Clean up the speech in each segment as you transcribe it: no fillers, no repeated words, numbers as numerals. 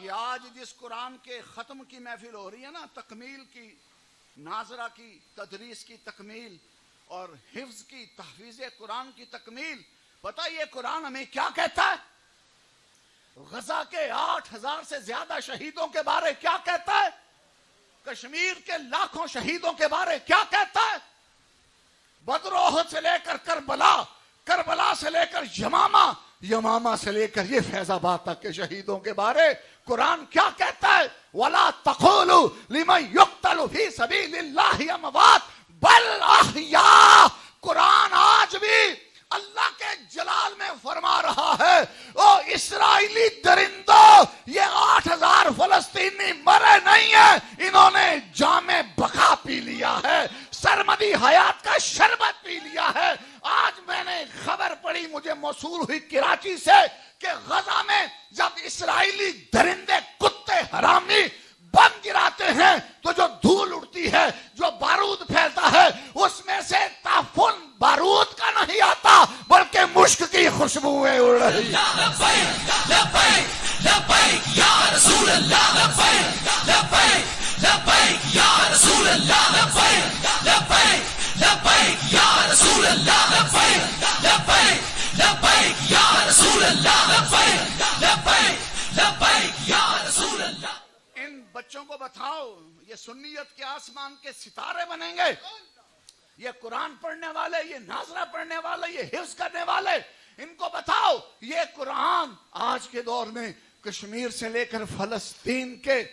یہ آج جس قرآن کے ختم کی محفل ہو رہی ہے نا، تکمیل کی، ناظرہ کی تدریس کی تکمیل اور حفظ کی تحفیظ قرآن کی تکمیل، پتہ یہ قرآن ہمیں کیا کہتا ہے؟ غزہ کے 8,000 سے زیادہ شہیدوں کے بارے کیا کہتا ہے؟ کشمیر کے لاکھوں شہیدوں کے بارے کیا کہتا ہے؟ بدر و احد سے لے کر کربلا، کربلا سے لے کر یمامہ، یمامہ سے لے کر یہ فیض آباد تک کے شہیدوں کے بارے قرآن کیا کہتا ہے؟ وَلَا تَقُولُوا لِمَنْ يُقْتَلُ فِي سَبِيلِ اللَّهِ أَمْوَاتٌ بَلْ أَحْيَاءٌ۔ قرآن آج بھی اللہ کے جلال میں فرما رہا ہے، او اسرائیلی درندوں، یہ 8,000 فلسطینی مرے نہیں ہیں، انہوں نے جام بقا پی لیا ہے، سرمدی حیات کا شربت پی لیا ہے۔ آج میں نے خبر پڑھی، مجھے موصول ہوئی کراچی سے، کہ غزہ میں جب اسرائیلی درندے کتے حرامی بم گراتے ہیں تو جو دھول اڑتی ہے، جو بارود پھیلتا ہے، اس میں سے تعفن بارود کا نہیں آتا بلکہ مشک کی خوشبوئیں اڑ رہی ہیں۔ لبیک لبیک لبیک یا رسول اللہ، لبیک لبیک لبیک یا رسول اللہ، لبیک لبیک لبیک یا رسول اللہ، لبیک لبیک لبیک یا رسول اللہ، لبیک لبیک لبیک یا رسول اللہ۔ ان بچوں کو بتاؤ، یہ سنیت کے آسمان کے ستارے بنیں گے، یہ قرآن پڑھنے والے، یہ ناظرہ پڑھنے والے، یہ حفظ کرنے والے، ان کو بتاؤ یہ قرآن آج کے دور میں کشمیر سے لے کر فلسطین کے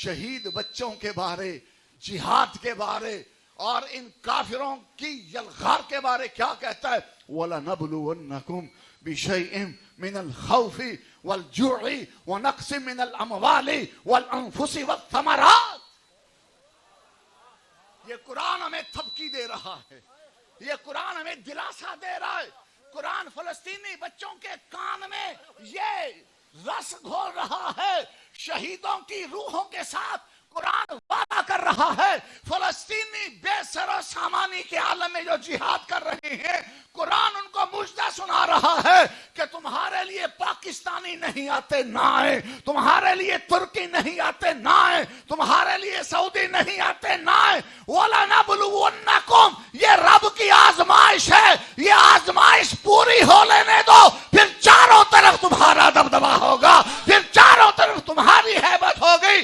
شہید بچوں کے بارے، جہاد کے بارے اور ان کافروں کی یلغار کے بارے کیا کہتا ہے؟ وَلَنَبْلُوَنَّكُمْ بِشَيْءٍ مِّنَ الْخَوْفِ وَالْجُوعِ وَنَقْصٍ مِّنَ الْأَمْوَالِ وَالْأَنفُسِ وَالثَّمَرَاتِ۔ یہ قرآن ہمیں تھپکی دے رہا ہے، یہ قرآن ہمیں دلاسا دے رہا ہے، قرآن فلسطینی بچوں کے کان میں یہ رس گھول رہا ہے، شہیدوں کی روحوں کے ساتھ قرآن وعدہ کر رہا ہے، فلسطینی بے سر و سامانی کے عالم میں جو جہاد کر رہے ہیں، قرآن ان کو مجدہ سنا رہا ہے کہ تمہارے لیے پاکستانی نہیں آتے نہ آئے، تمہارے لیے ترکی نہیں آتے نہ آئے، تمہارے لیے سعودی نہیں آتے نہ آئے۔ وَلَنَبْلُوَنَّكُمْ، یہ رب کی آزمائش ہے، یہ آزمائش پوری ہو لینے دو، پھر چاروں طرف تمہارا دبدبا ہوگا، پھر چاروں طرف تمہاری ہیبت ہوگی۔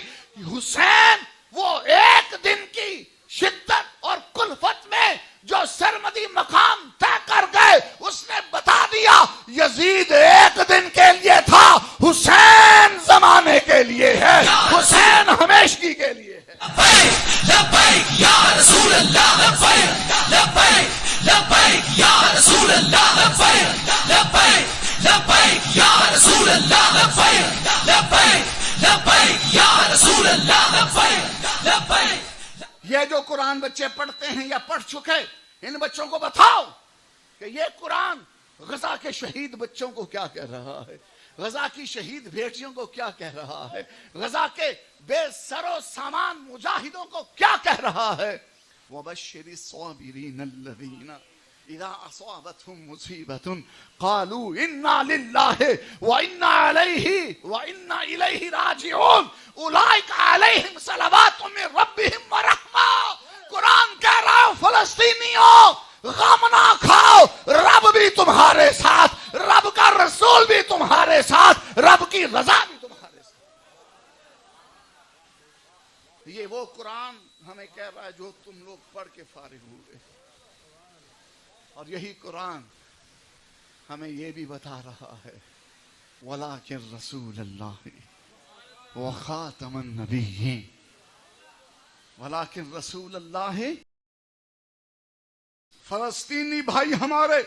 حسین وہ ایک دن کی شدت اور کلفت میں جو سرمدی مقام طے کر گئے، اس نے بتا دیا یزید ایک دن کے لیے تھا، حسین زمانے کے لیے ہے، حسین ہمیشگی کے لیے ہے۔ لبیک لبیک یا رسول اللہ، لبیک لبیک لبیک یا رسول اللہ، لبیک لبیک لبیک یا رسول اللہ، لبیک لبیک لبیک یا رسول اللہ، لبیک لبیک۔ یہ جو قرآن بچے پڑھتے ہیں یا پڑھ چکے، ان بچوں کو بتاؤ کہ یہ قرآن غزہ کے شہید بچوں کو کیا کہہ رہا ہے، غزہ کی شہید بیٹیوں کو کیا کہہ رہا ہے، غزہ کے بے سر و سامان مجاہدوں کو کیا کہہ رہا ہے۔ وَبَشِّرِ الصَّابِرِينَ الَّذِينَ اذا اصابتهم مصیبة قالوا انا للہ وانا الیہ راجعون اولئک علیہم صلوات من ربہم ورحمہ۔ قرآن کہہ رہا ہے فلسطینیوں غم نہ کھاؤ، رب بھی تمہارے ساتھ، رب کا رسول بھی تمہارے ساتھ، رب کی رضا بھی تمہارے ساتھ۔ یہ وہ قرآن ہمیں کہہ رہا ہے جو تم لوگ پڑھ کے فارغ ہوئے، اور یہی قرآن ہمیں یہ بھی بتا رہا ہے وَلَٰكِن رَسُولَ اللَّهِ وَخَاتَمَ النَّبِيِّينَ۔ وَلَٰكِن رسول اللہ، فلسطینی بھائی ہمارے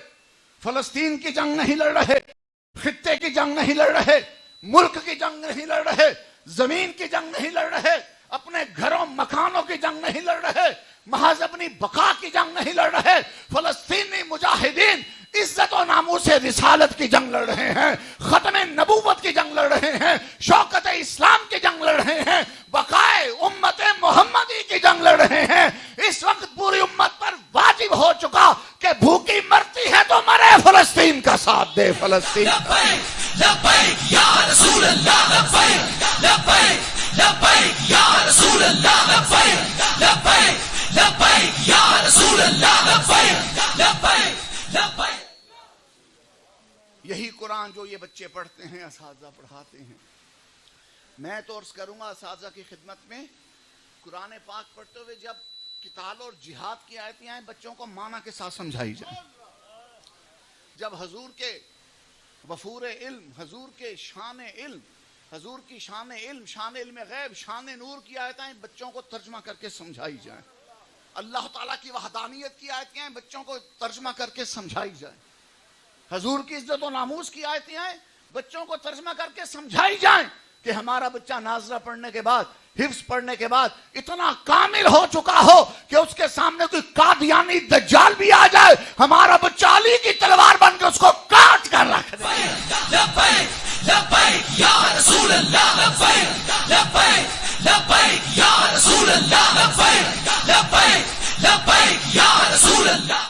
فلسطین کی جنگ نہیں لڑ رہے، خطے کی جنگ نہیں لڑ رہے، ملک کی جنگ نہیں لڑ رہے، زمین کی جنگ نہیں لڑ رہے، اپنے گھروں مکانوں کی جنگ نہیں لڑ رہے، محض اپنی بقا کی جنگ نہیں لڑ رہے۔ فلسطینی مجاہدین عزت و ناموس رسالت کی جنگ لڑ رہے ہیں، ختم نبوت کی جنگ لڑ رہے ہیں، شوکت اسلام کی جنگ لڑ رہے ہیں، بقائے امت محمدی کی جنگ لڑ رہے ہیں۔ اس وقت پوری امت پر واجب ہو چکا کہ بھوکی مرتی ہے تو مرے فلسطین کا ساتھ۔ ساتھ دے فلسطین کا۔ لبیک لبیک یا رسول اللہ لبیک لبیک لبیک یا رسول اللہ لبیک لبیک لبیک یا رسول اللہ لبیک لبیک لبیک۔ یہی قرآن جو یہ بچے پڑھتے ہیں، اساتذہ پڑھاتے ہیں، میں تو عرض کروں گا اساتذہ کی خدمت میں، قرآن پاک پڑھتے ہوئے جب قتال اور جہاد کی آیتیں آئیں بچوں کو معنی کے ساتھ سمجھائی جائے۔ جب حضور کے وفور علم، حضور کے شان علم، حضور کی شان علم، شان علم غیب، شان نور کی آیتیں بچوں کو ترجمہ کر کے سمجھائی جائیں۔ اللہ تعالیٰ کی وحدانیت کی آیتیں بچوں کو ترجمہ کر کے سمجھائی جائیں۔ حضور کی عزت و ناموس کی آیتیں بچوں کو ترجمہ کر کے سمجھائی جائیں کہ ہمارا بچہ ناظرہ پڑھنے کے بعد، حفظ پڑھنے کے بعد اتنا کامل ہو چکا ہو کہ اس کے سامنے کوئی قادیانی دجال بھی آ جائے، ہمارا بچہ علی کی تلوار بن کے اس کو کاٹ کر رکھ دے۔ لبیک لبیک یا رسول اللہ لبیک لبیک لبیک یا رسول اللہ لبیک لبیک لبیک یا رسول اللہ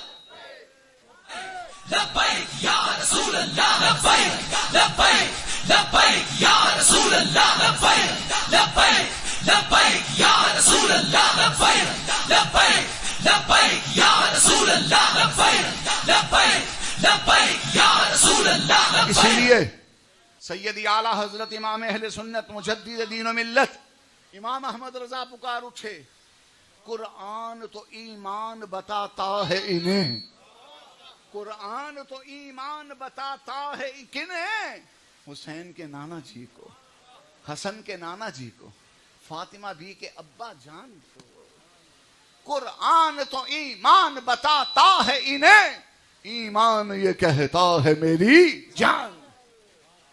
لبیک یا رسول اللہ لبیک لبیک لبیک یا رسول اللہ لبیک لبیک لبیک یا رسول اللہ لبیک لبیک لبیک یا رسول اللہ لبیک لبیک لبیک یا رسول اللہ لبیک۔ اسی لیے سیدی اعلیٰ حضرت امام اہل سنت مجدد دین و ملت امام احمد رضا پکار اٹھے، قرآن تو ایمان بتاتا ہے انہیں، قرآن تو ایمان بتاتا ہے کنہیں، حسین کے نانا جی کو، حسن کے نانا جی کو، فاطمہ بی کے ابا جان کو، قرآن تو ایمان بتاتا ہے انہیں، ایمان یہ کہتا ہے میری جان۔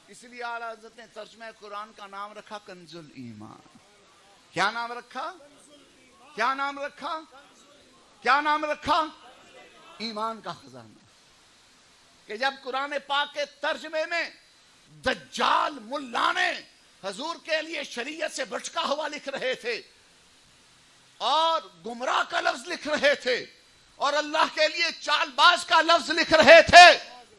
اس لیے اعلیٰ حضرت نے ترجمہ قرآن کا نام رکھا کنز الایمان۔ کیا نام رکھا؟ کیا نام رکھا؟ کیا نام رکھا؟ ایمان کا خزانہ۔ کہ جب قرآن پاک کے ترجمے میں دجال ملانے حضور کے لیے شریعت سے بھٹکا ہوا لکھ رہے تھے اور گمراہ کا لفظ لکھ رہے تھے اور اللہ کے لیے چال باز کا لفظ لکھ رہے تھے،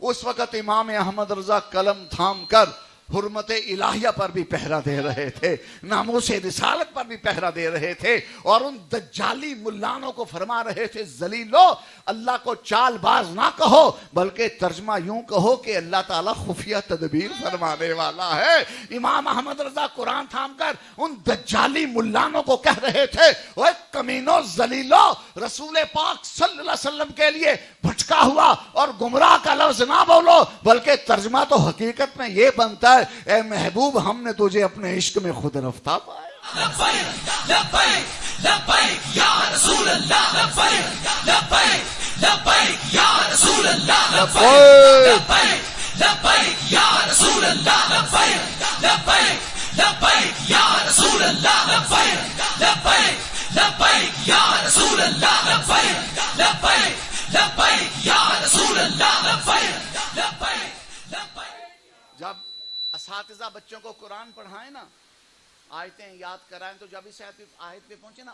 اس وقت امام احمد رضا قلم تھام کر حرمت الہیہ پر بھی پہرا دے رہے تھے، ناموس رسالت پر بھی پہرا دے رہے تھے، اور ان دجالی ملانوں کو فرما رہے تھے ذلیلو اللہ کو چال باز نہ کہو بلکہ ترجمہ یوں کہو کہ اللہ تعالیٰ خفیہ تدبیر فرمانے والا ہے۔ امام احمد رضا قرآن تھام کر ان دجالی ملانوں کو کہہ رہے تھے، اوے کمینو ذلیلو، رسول پاک صلی اللہ علیہ وسلم کے لیے بھٹکا ہوا اور گمراہ کا لفظ نہ بولو بلکہ ترجمہ تو حقیقت میں یہ بنتا ہے، اے محبوب ہم نے تجھے اپنے عشق میں خود رفتہ پایا۔ لبیک لبیک لبیک یا رسول اللہ لبیک لبیک لبیک یا رسول اللہ لبیک لبیک لبیک یا رسول اللہ لبیک لبیک لبیک یا رسول اللہ لبیک لبیک لبیک یا رسول اللہ لبیک لبیک لبیک یا رسول اللہ لبیک لبیک لبیک۔ جب اساتذہ بچوں کو قرآن پڑھائیں نا، آیتیں یاد کرائیں، تو جب اس آیت پہ پہنچے نا،